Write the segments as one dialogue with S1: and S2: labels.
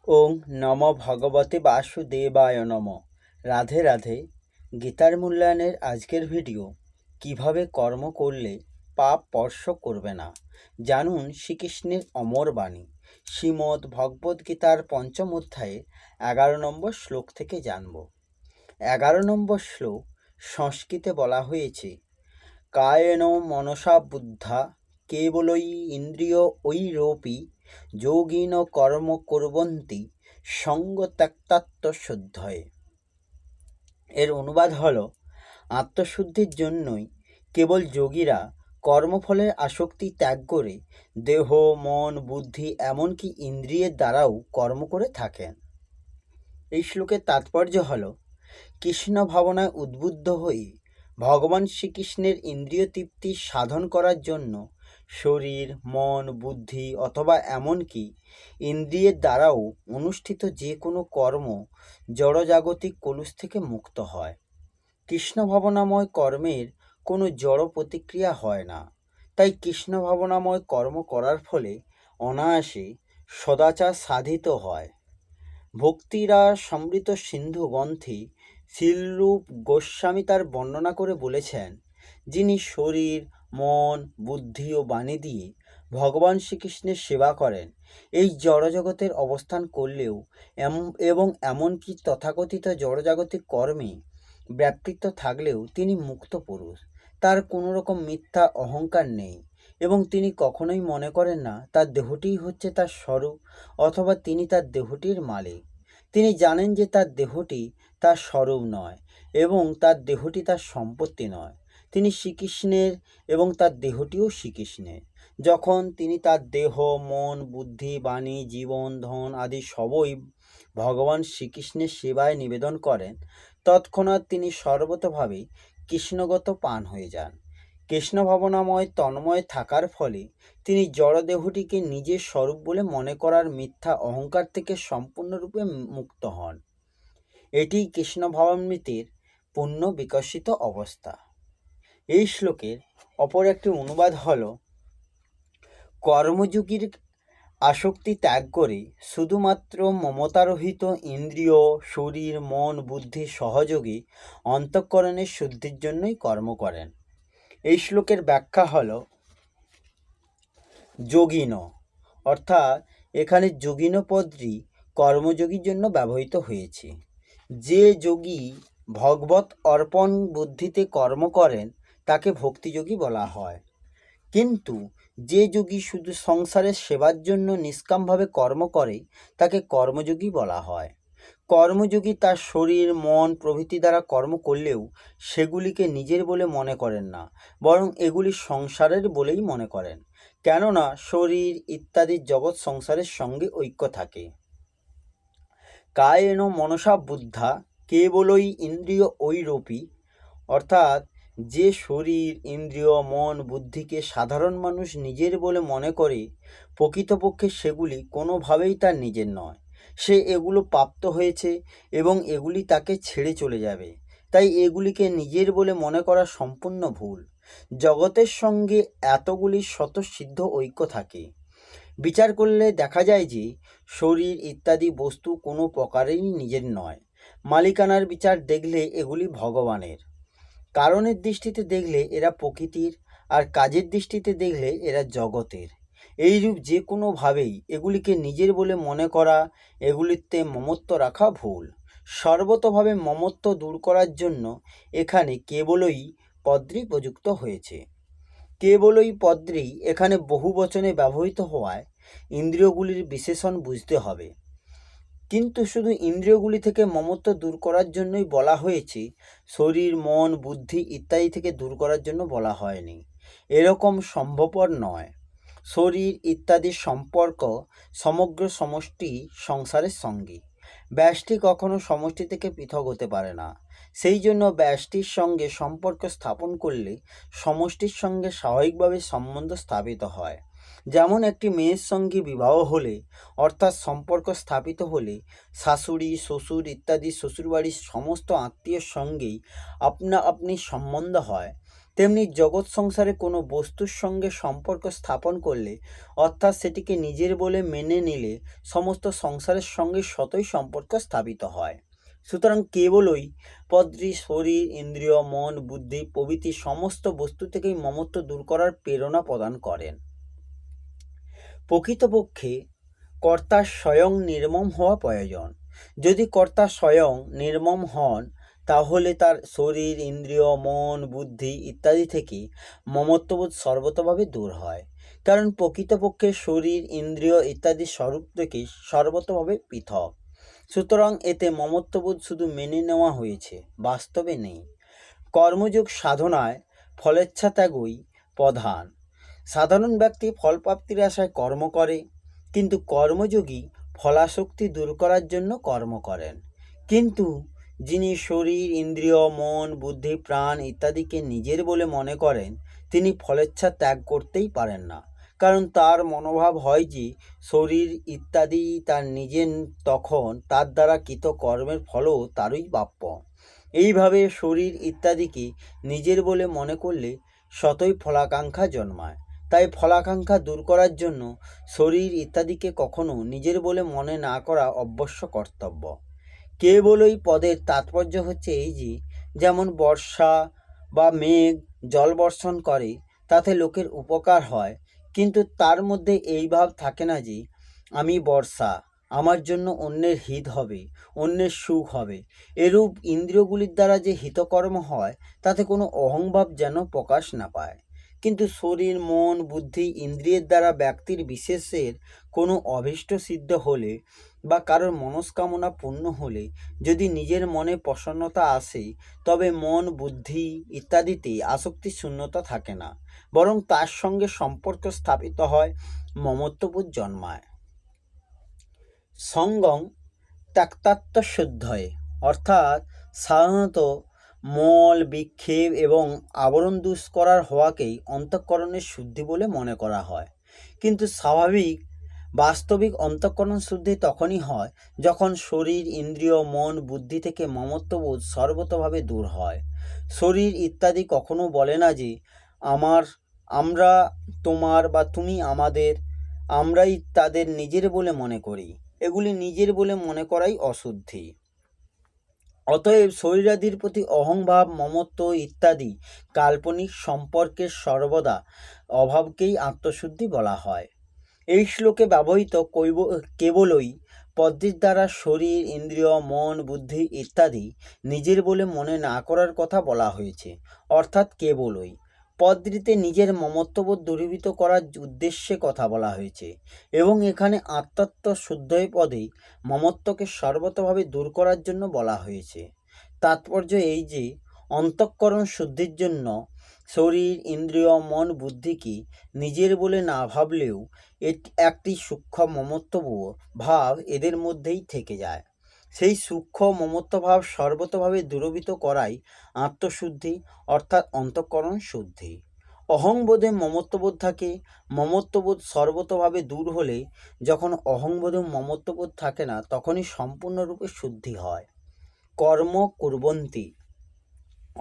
S1: ওং নম ভগবতে বাসুদেবায় নম। রাধে রাধে। গীতার মূল্যায়নের আজকের ভিডিও, কিভাবে কর্ম করলে পাপ স্পর্শ করবে না, জানুন শ্রীকৃষ্ণের অমর বাণী। শ্রীমদ্ ভগবদ্গীতার পঞ্চম অধ্যায়ে 11 নম্বর শ্লোক থেকে জানব। 11 নম্বর শ্লোক সংস্কৃতে বলা হয়েছে, কায়েন মনসা বুদ্ধা কেবলই ইন্দ্রিয় ঐরপি যোগিন কর্ম কুর্বন্তি সঙ্গ ত্যক্তাত্ম শুদ্ধয়ে। এর অনুবাদ হল, আত্মশুদ্ধির জন্যই কেবল যোগীরা কর্মফলের আসক্তি ত্যাগ করে দেহ, মন, বুদ্ধি এমনকি ইন্দ্রিয়ের দ্বারাও কর্ম করে থাকেন। এই শ্লোকের তাৎপর্য হল, কৃষ্ণ ভাবনায় উদ্বুদ্ধ হয়ে ভগবান শ্রীকৃষ্ণের ইন্দ্রিয় তৃপ্তি সাধন করার জন্য শরীর, মন, বুদ্ধি অথবা এমনকি ইন্দ্রিয়ের দ্বারাও অনুষ্ঠিত যে কোনো কর্ম জড়জাগতিক কলুষ থেকে মুক্ত হয়। কৃষ্ণ ভাবনাময় কর্মের কোনো জড় প্রতিক্রিয়া হয় না। তাই কৃষ্ণ ভাবনাময় কর্ম করার ফলে অনায়াসে সদাচার সাধিত হয়। ভক্তিরা সমৃত সিন্ধু গ্রন্থে শ্রীরূপ গোস্বামী তার বর্ণনা করে বলেছেন, যিনি শরীর, মন, বুদ্ধি ও বাণী দিয়ে ভগবান শ্রীকৃষ্ণের সেবা করেন, এই জড়জগতের অবস্থান করলেও এবং এমনকি তথাকথিত জড়জাগতিক কর্মে ব্যাপৃত থাকলেও তিনি মুক্ত পুরুষ। তার কোনো রকম মিথ্যা অহংকার নেই এবং তিনি কখনোই মনে করেন না তার দেহটিই হচ্ছে তার স্বরূপ অথবা তিনি তার দেহটির মালিক। তিনি জানেন যে তার দেহটি তার স্বরূপ নয় এবং তার দেহটি তার সম্পত্তি নয়। তিনি শ্রীকৃষ্ণের এবং তার দেহটিও শ্রীকৃষ্ণের। যখন তিনি তার দেহ, মন, বুদ্ধি, বাণী, জীবন, ধন আদি সবই ভগবান শ্রীকৃষ্ণের সেবায় নিবেদন করেন, তৎক্ষণাৎ তিনি সর্বতোভাবে কৃষ্ণগত পান হয়ে যান। কৃষ্ণ ভাবনাময় তন্ময় থাকার ফলে তিনি জড়দেহটিকে নিজের স্বরূপ বলে মনে করার মিথ্যা অহংকার থেকে সম্পূর্ণরূপে মুক্ত হন। এটি কৃষ্ণ ভাবামৃতের পূর্ণ বিকশিত অবস্থা। এই শ্লোকের অপর একটি অনুবাদ হল, কর্মযোগীর আসক্তি ত্যাগ করে শুধুমাত্র মমতারহিত ইন্দ্রিয়, শরীর, মন, বুদ্ধি সহযোগে অন্তঃকরণের শুদ্ধির জন্যই কর্ম করেন। এই শ্লোকের ব্যাখ্যা হল, যোগিন অর্থাৎ এখানে যোগিন পদটি কর্মযোগীর জন্য ব্যবহৃত হয়েছে। যে যোগী ভগবত অর্পণ বুদ্ধিতে কর্ম করেন তাকে ভক্তিযোগী বলা হয়। কিন্তু যে যোগী শুধু সংসারের সেবার জন্য নিষ্কামভাবে কর্ম করে তাকে কর্মযোগী বলা হয়। কর্মযোগী তার শরীর, মন প্রভৃতি দ্বারা কর্ম করলেও সেগুলিকে নিজের বলে মনে করেন না, বরং এগুলি সংসারের বলেই মনে করেন, কেননা শরীর ইত্যাদি জগৎ সংসারের সঙ্গে ঐক্য থাকে। কায়েন মনসা বুদ্ধা কেবলই ইন্দ্রিয় ঐরপি অর্থাৎ যে শরীর, ইন্দ্রিয়, মন, বুদ্ধিকে সাধারণ মানুষ নিজের বলে মনে করে, প্রকৃতপক্ষে সেগুলি কোনোভাবেই তার নিজের নয়। সে এগুলো প্রাপ্ত হয়েছে এবং এগুলি তাকে ছেড়ে চলে যাবে। তাই এগুলিকে নিজের বলে মনে করা সম্পূর্ণ ভুল। জগতের সঙ্গে এতগুলি স্বতঃসিদ্ধ ঐক্য থাকে। বিচার করলে দেখা যায় যে শরীর ইত্যাদি বস্তু কোনো প্রকারেই নিজের নয়। মালিকানার বিচার দেখলে এগুলি ভগবানের, কারণের দৃষ্টিতে দেখলে এরা প্রকৃতির, আর কাজের দৃষ্টিতে দেখলে এরা জগতের। এইরূপ যে কোনোভাবেই এগুলিকে নিজের বলে মনে করা, এগুলিতে মমত্ব রাখা ভুল। সর্বতোভাবে মমত্ব দূর করার জন্য এখানে কেবলই পদটি প্রযুক্ত হয়েছে। কেবলই পদটি এখানে বহু বচনে ব্যবহৃত হওয়ায় ইন্দ্রিয়গুলির বিশেষণ বুঝতে হবে। কিন্তু শুধু ইন্দ্রিয়গুলি থেকে মমত্ব দূর করার জন্যই বলা হয়েছে, শরীর, মন, বুদ্ধি ইত্যাদি থেকে দূর করার জন্য বলা হয়নি। এরকম সম্ভবপর নয়। শরীর ইত্যাদির সম্পর্ক সমগ্র সমষ্টি সংসারের সঙ্গে। ব্যষ্টি কখনো সমষ্টি থেকে পৃথক হতে পারে না। সেই জন্য ব্যষ্টির সঙ্গে সম্পর্ক স্থাপন করলে সমষ্টির সঙ্গে স্বাভাবিকভাবে সম্বন্ধ স্থাপিত হয়। যেমন একটি মেয়ের সঙ্গে বিবাহ হলে অর্থাৎ সম্পর্ক স্থাপিত হলে শাশুড়ি, শ্বশুর ইত্যাদি শ্বশুরবাড়ির সমস্ত আত্মীয়ের সঙ্গেই আপনা আপনি সম্বন্ধ হয়, তেমনি জগৎ সংসারে কোনো বস্তুর সঙ্গে সম্পর্ক স্থাপন করলে, অর্থাৎ সেটিকে নিজের বলে মেনে নিলে সমস্ত সংসারের সঙ্গে সতই সম্পর্ক স্থাপিত হয়। সুতরাং কেবলই পদটি শরীর, ইন্দ্রিয়, মন, বুদ্ধি প্রভৃতি সমস্ত বস্তু থেকেই মমত্ব দূর করার প্রেরণা প্রদান করেন। প্রকৃতপক্ষে কর্তা স্বয়ং নির্মম হওয়া প্রয়োজন। যদি কর্তা স্বয়ং নির্মম হন, তাহলে তার শরীর, ইন্দ্রিয়, মন, বুদ্ধি ইত্যাদি থেকে মমত্ববোধ সর্বতভাবে দূর হয়। কারণ প্রকৃতপক্ষে শরীর, ইন্দ্রিয় ইত্যাদি স্বরূপ থেকে সর্বতভাবে পৃথক। সুতরাং এতে মমত্ববোধ শুধু মেনে নেওয়া হয়েছে, বাস্তবে নেই। কর্মযোগ সাধনায় ফলেচ্ছা ত্যাগই প্রধান। সাধারণ ব্যক্তি ফলপ্রাপ্তির আশায় কর্ম করে, কিন্তু কর্মযোগী ফলাসক্তি দূর করার জন্য কর্ম করেন। কিন্তু যিনি শরীর, ইন্দ্রিয়, মন, বুদ্ধি, প্রাণ ইত্যাদিকে নিজের বলে মনে করেন, তিনি ফলেচ্ছা ত্যাগ করতেই পারেন না। কারণ তার মনোভাব হয় যে শরীর ইত্যাদি তার নিজের, তখন তার দ্বারা কৃত কর্মের ফলও তারই প্রাপ্য। এইভাবে শরীর ইত্যাদিকে নিজের বলে মনে করলে সতই ফলাকাঙ্ক্ষা জন্মায়। তাই ফলাকাঙ্ক্ষা দূর করার জন্য শরীর ইত্যাদিকে কখনো নিজের বলে মনে না করা অবশ্য কর্তব্য। কেবলই পদের তাৎপর্য হচ্ছে এই যে, যেমন বর্ষা বা মেঘ জল বর্ষণ করে, তাতে লোকের উপকার হয়, কিন্তু তার মধ্যে এই ভাব থাকে না যে আমি বর্ষা, আমার জন্য অন্যের হিত হবে, অন্যের সুখ হবে। এরূপ ইন্দ্রিয়গুলির দ্বারা যে হিতকর্ম হয়, তাতে কোনো অহংভাব যেন প্রকাশ না পায়। কিন্তু শরীর, মন, বুদ্ধি ইন্দ্রিয়ের দ্বারা ব্যক্তির বিশেষের কোনো অভীষ্ট সিদ্ধ হলে বা কারোর মনস্কামনা পূর্ণ হলে যদি নিজের মনে প্রসন্নতা আসে, তবে মন, বুদ্ধি ইত্যাদিতে আসক্তি শূন্যতা থাকে না, বরং তার সঙ্গে সম্পর্ক স্থাপিত হয়, মমত্ববোধ জন্মায়। সঙ্গং ত্যাক্তাত্ম শুদ্ধয়ে, অর্থাৎ সাধারণত মল, বিক্ষেপ এবং আবরণ দূর করার হওয়াকেই অন্তঃকরণের শুদ্ধি বলে মনে করা হয়। কিন্তু বাস্তবিক অন্তঃকরণ শুদ্ধি তখনই হয় যখন শরীর, ইন্দ্রিয়, মন, বুদ্ধি থেকে মমত্ববোধ সর্বতভাবে দূর হয়। শরীর ইত্যাদি কখনো বলে না যে আমরা তোমার বা তুমি আমাদের, আমরাই তাদের নিজের বলে মনে করি। এগুলি নিজের বলে মনে করাই অশুদ্ধি। অতএব শরীরাদির প্রতি অহংভাব, মমত্ব ইত্যাদি কাল্পনিক সম্পর্কের সর্বদা অভাবকেই আত্মশুদ্ধি বলা হয়। এই শ্লোকে ব্যবহৃত কেবলই পদটির দ্বারা শরীর, ইন্দ্রিয়, মন, বুদ্ধি ইত্যাদি নিজের বলে মনে না করার কথা বলা হয়েছে, অর্থাৎ কেবলই। পদটিতে নিজের মমত্ববোধ দূরীভূত করার উদ্দেশ্যে কথা বলা হয়েছে, এবং এখানে আত্মাত্ম শুদ্ধই পদে মমত্বকে সর্বতভাবে দূর করার জন্য বলা হয়েছে। তাৎপর্য এই যে, অন্তঃকরণ শুদ্ধির জন্য শরীর, ইন্দ্রিয়, মন, বুদ্ধিকে নিজের বলে না ভাবলেও একটি সূক্ষ্ম মমত্ববোধ ভাব এদের মধ্যেই থেকে যায়। সেই সূক্ষ্ম মমত্বভাব সর্বতভাবে দূরীভূত করাই আত্মশুদ্ধি, অর্থাৎ অন্তঃকরণ শুদ্ধি। অহংবোধে মমত্ববোধ থাকে, মমত্ববোধ সর্বতভাবে দূর হলে, যখন অহংবোধে মমত্ববোধ থাকে না, তখনই সম্পূর্ণরূপে শুদ্ধি হয়। কর্ম কুর্বন্তি,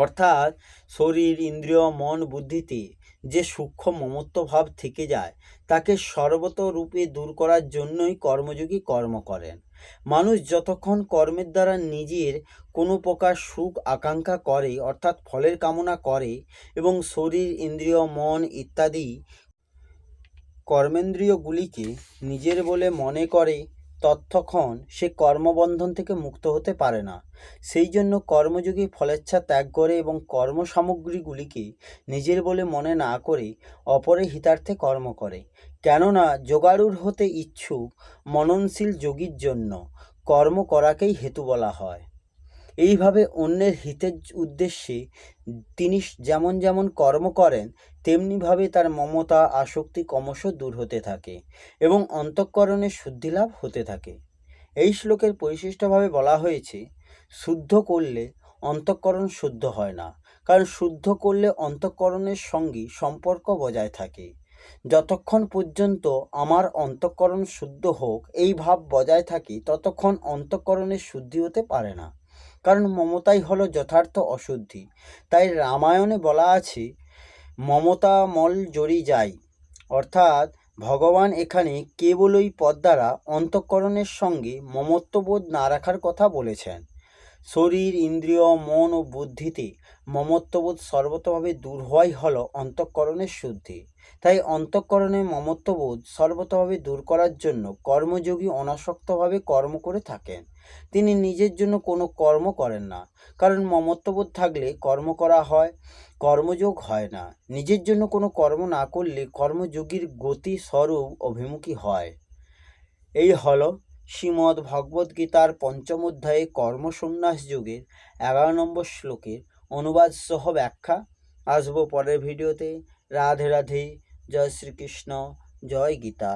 S1: অর্থাৎ শরীর, ইন্দ্রিয়, মন, বুদ্ধিতে যে সূক্ষ্ম মমত্ব ভাব থেকে যায়, তাকে সর্বতরূপে দূর করার জন্যই কর্মযোগী কর্ম করেন। মানুষ যতক্ষণ কর্মের দ্বারা নিজের কোনো প্রকার সুখ আকাঙ্ক্ষা করে, অর্থাৎ ফলের কামনা করে, এবং শরীর, ইন্দ্রিয়, মন ইত্যাদি কর্মেন্দ্রিয়গুলিকে নিজের বলে মনে করে, ততক্ষণ সে কর্মবন্ধন থেকে মুক্ত হতে পারে না। সেই জন্য কর্মযোগী ফলেচ্ছা ত্যাগ করে এবং কর্ম সামগ্রীগুলিকে নিজের বলে মনে না করে অপরের হিতার্থে কর্ম করে। কেননা যোগারূঢ় হতে ইচ্ছুক মননশীল যোগীর জন্য কর্ম করাকেই হেতু বলা হয়। এইভাবে অন্যের হিতের উদ্দেশ্যে তিনি যেমন যেমন কর্ম করেন, তেমনিভাবে তার মমতা, আসক্তি ক্রমশ দূর হতে থাকে এবং অন্তঃকরণের শুদ্ধিলাভ হতে থাকে। এই শ্লোকের পরিশিষ্টভাবে বলা হয়েছে, শুদ্ধ করলে অন্তঃকরণ শুদ্ধ হয় না, কারণ শুদ্ধ করলে অন্তঃকরণের সঙ্গে সম্পর্ক বজায় থাকে। যতক্ষণ পর্যন্ত আমার অন্তঃকরণ শুদ্ধ হোক এই ভাব বজায় থাকে, ততক্ষণ অন্তঃকরণের শুদ্ধি হতে পারে না, কারণ মমতাই হলো যথার্থ অশুদ্ধি। তাই রামায়ণে বলা আছে, মমতা মল জড়ি যায়, অর্থাৎ ভগবান এখানে কেবলই পদ দ্বারা অন্তঃকরণের সঙ্গে মমত্ববোধ না রাখার কথা বলেছেন। শরীর, ইন্দ্রিয়, মন ও বুদ্ধিতে মমত্ববোধ সর্বতভাবে দূর হওয়াই হল অন্তঃকরণের শুদ্ধি। তাই অন্তঃকরণে মমত্ববোধ সর্বতভাবে দূর করার জন্য কর্মযোগী অনাসক্তভাবে কর্ম করে থাকেন। তিনি নিজের জন্য কোনো কর্ম করেন না, কারণ মমত্ববোধ থাকলে কর্ম করা হয়, কর্মযোগ হয় না। নিজের জন্য কোনো কর্ম না করলে কর্মযোগীর গতি স্বরূপ অভিমুখী হয়। এই হল শ্রীমদ্ ভগবদ্গীতার পঞ্চম অধ্যায়ে কর্মসন্ন্যাস যোগের 11 নম্বর শ্লোকের অনুবাদ সহ ব্যাখ্যা। আসবো পরের ভিডিওতে। রাধে রাধে। জয় শ্রীকৃষ্ণ। জয় গীতা।